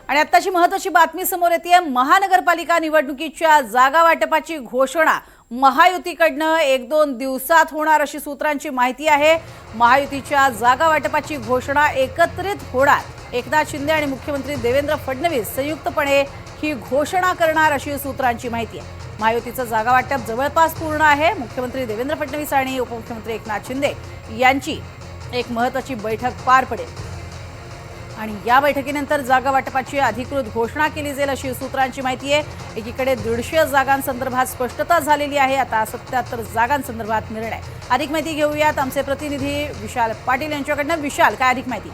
आणि आत्ताची महत्त्वाची बातमी समोर येते। महानगरपालिका निवडणुकीच्या जागा वाटपाची घोषणा महायुतीकडनं 1-2 दिवसात होणार अशी सूत्रांची माहिती आहे। महायुतीच्या जागा वाटपाची घोषणा एकत्रित होणार। एकनाथ शिंदे आणि मुख्यमंत्री देवेंद्र फडणवीस संयुक्तपणे ही घोषणा करणार अशी सूत्रांची माहिती आहे। महायुतीचं जागा वाटप जवळपास पूर्ण आहे। मुख्यमंत्री देवेंद्र फडणवीस आणि उपमुख्यमंत्री एकनाथ शिंदे यांची एक महत्त्वाची बैठक पार पडेल आणि या बैठकीनंतर जागा वाटपाची अधिकृत घोषणा केली जाईल अशी सूत्रांची माहिती आहे। एकीकडे 150 जागांसंदर्भात स्पष्टता झालेली आहे, आता 77 जागांसंदर्भात निर्णय। अधिक माहिती घेऊयात आमचे प्रतिनिधी विशाल पाटील यांच्याकडनं। विशाल, काय अधिक माहिती?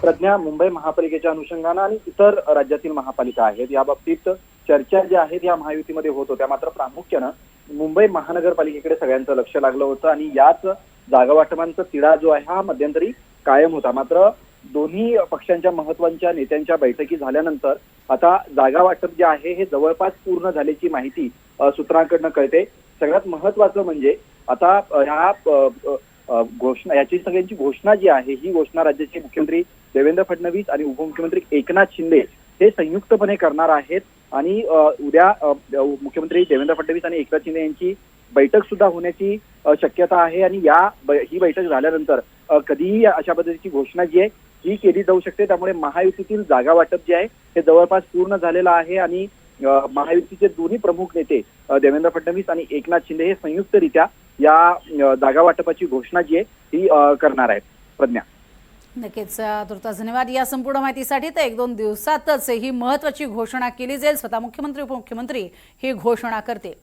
प्रज्ञा, मुंबई महापालिकेच्या अनुषंगाने आणि इतर राज्यातील महापालिका आहेत या बाबतीत चर्चा ज्या आहेत या महायुतीमध्ये होत होत्या, मात्र प्रामुख्यानं मुंबई महानगरपालिकेकडे सगळ्यांचं लक्ष लागलं होतं आणि याच जागा वाटपांचा तिढा जो आहे हा मध्यंतरी कायम होता। मात्र दोन्ही पक्षांच्या महत्त्वाच्या नेत्यांच्या बैठकी झाल्यानंतर आता जागा वाटप जे आहे हे जवळपास पूर्ण झाल्याची माहिती सूत्रांकडनं कळते। सगळ्यात महत्त्वाचं म्हणजे आता ह्या घोषणा याची सगळ्यांची घोषणा जी आहे ही घोषणा राज्याचे मुख्यमंत्री देवेंद्र फडणवीस आणि उपमुख्यमंत्री एकनाथ शिंदे हे संयुक्तपणे करणार आहेत आणि उद्या मुख्यमंत्री देवेंद्र फडणवीस आणि एकनाथ शिंदे यांची बैठक सुद्धा होण्याची शक्यता आहे आणि ही बैठक झाल्यानंतर कधीही अशा पद्धतीची घोषणा जी आहे ही केली जाऊ शकते। त्यामुळे महायुतीतील जागा वाटप जे आहे हे जवळपास पूर्ण झालेलं आहे आणि महायुतीचे दोन्ही प्रमुख नेते देवेंद्र फडणवीस आणि एकनाथ शिंदे हे संयुक्तरित्या या जागा वाटपाची घोषणा जी आहे ही करणार आहेत। प्रज्ञा, नक्कीच तुर्तास धन्यवाद या संपूर्ण माहितीसाठी। तर 1-2 दिवसातच ही महत्त्वाची घोषणा केली जाईल। स्वतः मुख्यमंत्री उपमुख्यमंत्री ही घोषणा करतील।